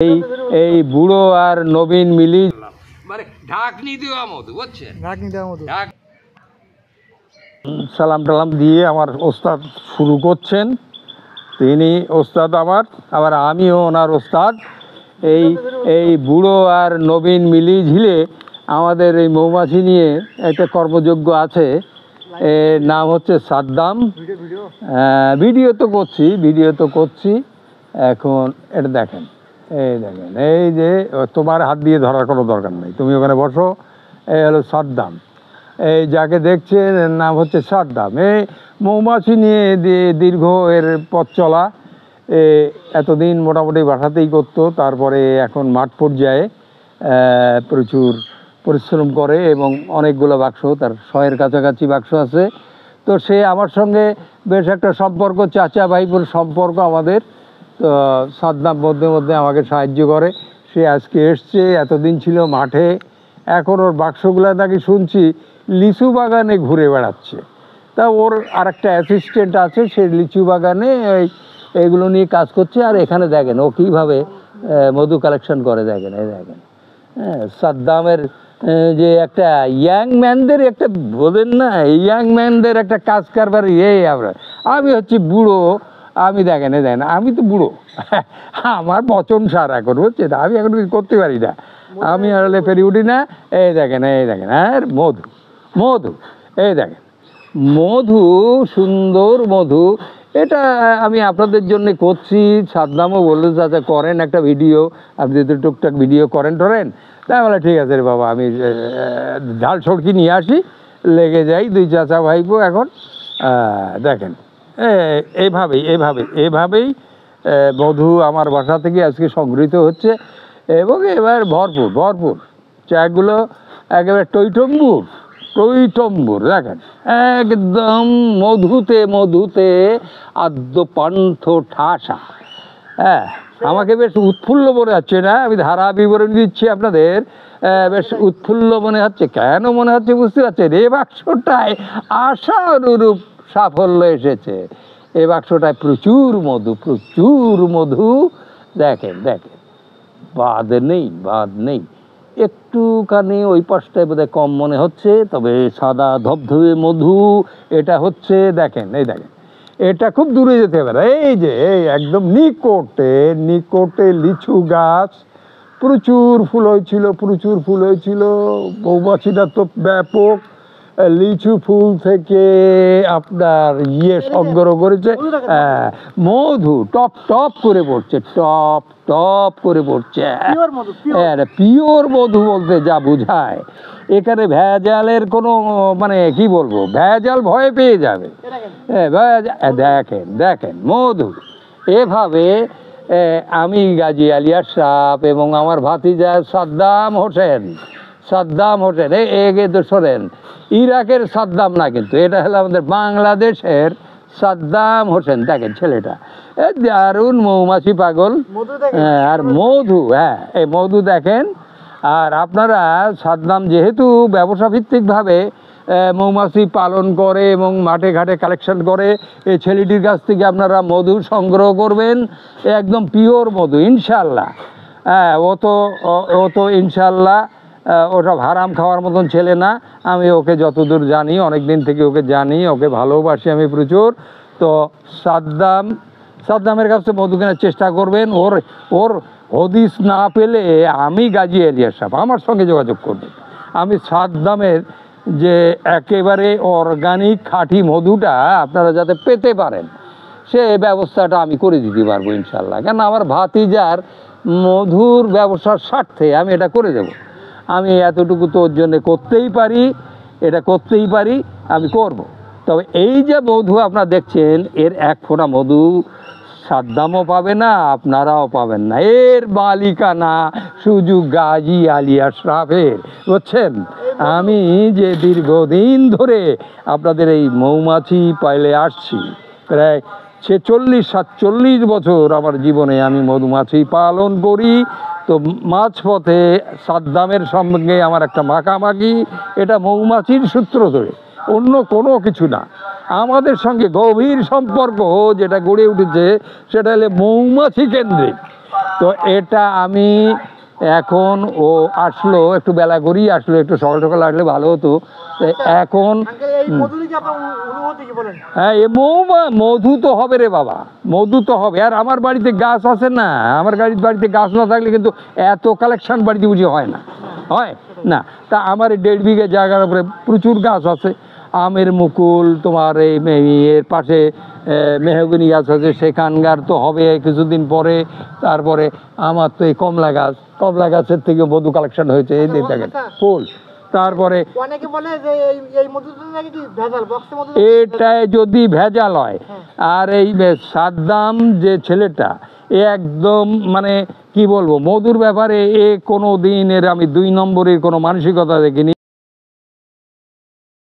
এই এই বুড়ো আর নবীন মিলি মানে ঢাকনি দেওয়া মধু, বুঝছেন? ঢাকনি দেওয়া মধু। সালাম টালাম দিয়ে আমার ওস্তাদ শুরু করছেন। তিনি ওস্তাদ আমার, আবার আমিও ওনার ওস্তাদ। এই এই বুড়ো আর নবীন মিলি ঝিলে আমাদের এই মৌমাছি নিয়ে একটা কর্মযজ্ঞ আছে, এর নাম হচ্ছে সাদ্দাম। ভিডিও তো করছি এখন। এটা দেখেন, এই দেখেন, এই যে তোমার হাত দিয়ে ধরার কোনো দরকার নেই, তুমি ওখানে বসো। এই হলো সাদ্দাম, এই যাকে দেখছেন এর নাম হচ্ছে সাদ্দাম। এই মৌমাছি নিয়ে দীর্ঘ এর পথ চলা, এতদিন মোটামুটি বাসাতেই করতো, তারপরে এখন মাঠ পর্যায়ে প্রচুর পরিশ্রম করে এবং অনেকগুলো বাক্স, তার 100-এর কাছাকাছি বাক্স আছে। তো সে আমার সঙ্গে বেশ একটা সম্পর্ক, চাচা ভাইপুর সম্পর্ক আমাদের। তো সাদ্দাম মধ্যে মধ্যে আমাকে সাহায্য করে। সে আজকে এসছে, এতদিন ছিল মাঠে, এখন ওর বাক্সগুলো নাকি শুনছি লিচু বাগানে ঘুরে বেড়াচ্ছে। তা ওর আরেকটা অ্যাসিস্ট্যান্ট আছে, সে লিচু বাগানে এইগুলো নিয়ে কাজ করছে। আর এখানে দেখেন ও কীভাবে মধু কালেকশন করে, দেখেন, এই দেখেন। হ্যাঁ, সাদ্দামের যে একটা ইয়াং ম্যানদের একটা বোঝেন না, ইয়াং ম্যানদের একটা কাজ কারবার। আমি হচ্ছি বুড়ো, আমি দেখেন আমি তো বুড়ো, আমার বচন সার এখন, বুঝছেন? আমি এখন কিছু করতে পারি না, আমি আসলে পেরে উঠি না। এই দেখেন হ্যাঁ, মধু এই দেখেন, মধু, সুন্দর মধু। এটা আমি আপনাদের জন্য করছি। সাদ্দামও বললো চাচা করেন একটা ভিডিও, আপনি যদি টুকটাক ভিডিও করেন তাই বলে ঠিক আছে রে বাবা, আমি ঝাল সড়কি নিয়ে আসি, লেগে যাই দুই চাচা ভাইপো। এখন দেখেন এইভাবেই মধু আমার বাসা থেকে আজকে সংগৃহীত হচ্ছে এবং এবার ভরপুর চাগুলো একেবারে টইটম্বুর দেখেন, একদম মধুতে আদ্য পান্থ ঠাসা। হ্যাঁ, আমাকে বেশ উৎফুল্ল মনে হচ্ছে না, আমি ধারা বিবরণ দিচ্ছি আপনাদের। বেশ উৎফুল্ল মনে হচ্ছে, কেন মনে হচ্ছে বুঝতে পারছেন? এই বাক্সটায় আশা অনুরূপ সাফল্য এসেছে। এই বাক্সটায় প্রচুর মধু। দেখেন বাদ নেই। একটুখানি ওই পাশটায় বোধহয় কম মনে হচ্ছে, তবে সাদা ধবধবে মধু এটা হচ্ছে। দেখেন এটা খুব দূরে যেতে পারে। এই যে একদম নিকটে লিচু গাছ, প্রচুর ফুল হয়েছিল। মৌমাছিটা তো ব্যাপক লিচু ফুল থেকে আপনার সংগ্রহ করেছে। মধু টপ করে পড়ছে। পিওর মধু বলতে যা বোঝায়, এখানে ভেজালের কোনো মানে কি বলবো, ভেজাল ভয়ে পেয়ে যাবে। দেখেন মধু। এভাবে আমি গাজী আলী আশরাফ এবং আমার ভাতিজা সাদ্দাম হোসেন এগে তো শোনেন, ইরাকের সাদ্দাম না, কিন্তু এটা হলো আমাদের বাংলাদেশের সাদ্দাম হোসেন। দেখেন ছেলেটা দারুণ মৌমাছি পাগল। আর মধু, এই মধু দেখেন। আর আপনারা সাদ্দাম যেহেতু ব্যবসা ভিত্তিকভাবে মৌমাছি পালন করে এবং মাঠে ঘাটে কালেকশন করে, এই ছেলেটির কাছ থেকে আপনারা মধু সংগ্রহ করবেন, একদম পিওর মধু ইনশাল্লাহ। ও তো ইনশাল্লাহ ওসব হারাম খাওয়ার মতন ছেলে না। আমি ওকে যতদূর জানি, অনেক দিন থেকে ওকে জানি, ওকে ভালোবাসি আমি প্রচুর। তো সাদ্দামের কাছে মধু কেনার চেষ্টা করবেন। ওর হদিস না পেলে আমি গাজী আলী আশরাফ, আমার সঙ্গে যোগাযোগ করবেন। আমি সাদ্দামের যে একেবারে অর্গানিক খাঁটি মধুটা আপনারা যাতে পেতে পারেন, সে ব্যবস্থাটা আমি করে দিতে পারবো ইনশাল্লাহ। কেন আমার ভাতিজার মধুর ব্যবসার স্বার্থে আমি এটা করে দেব। আমি এতটুকু তো ওর জন্য করতেই পারি, আমি করব। তবে এই যে মধু আপনারা দেখছেন, এর এক ফোঁটা মধু সাদ্দামও পাবে না, আপনারাও পাবেন না। এর মালিকানা শুধু গাজী আলী আশরাফের, বুঝছেন? আমি যে দীর্ঘদিন ধরে আপনাদের এই মৌমাছি পাইলে আসছি, প্রায় 46-47 বছর আমার জীবনে আমি মধুমাছি পালন করি। তো মাঝপথে সাদ্দামের সঙ্গে আমার একটা মাখামাখি, এটা মৌমাছির সূত্র ধরে, অন্য কোনো কিছু না। আমাদের সঙ্গে গভীর সম্পর্ক যেটা গড়ে উঠেছে সেটা হলে মৌমাছি কেন্দ্রিক। তো এটা আমি এখন ও আসলো একটু বেলা করেই আসলো, একটু সকাল সকাল আসলে ভালো হতো। তো এখন হ্যাঁ মধু তো হবে রে বাবা, মধু তো হবে। আর আমার বাড়িতে গাছ আছে না, আমার বাড়িতে গাছ না থাকলে কিন্তু এত কালেকশন বাড়িতে বুঝি হয় না, হয় না। তা আমার 1.5 বিঘা জায়গার উপরে প্রচুর গাছ আছে, আমের মুকুল, তোমার এর পাশে মেহগনি গাছ আছে, সেখানকার তো হবে কিছুদিন পরে। তারপরে আমার তো এই কমলা গাছের থেকে মধু কালেকশন হয়েছে, এই যে দেখেন ফুল। তারপরে অনেকে বলে যে এই মধুটা নাকি কি ভেজাল, বক্সে মধু। এটাই যদি ভেজাল হয়, আর এই সাদ্দাম যে ছেলেটা এ একদম মানে কি বলবো, মধুর ব্যাপারে এ কোনো দিন এর আমি 2 নম্বরের কোনো মানসিকতা দেখিনি।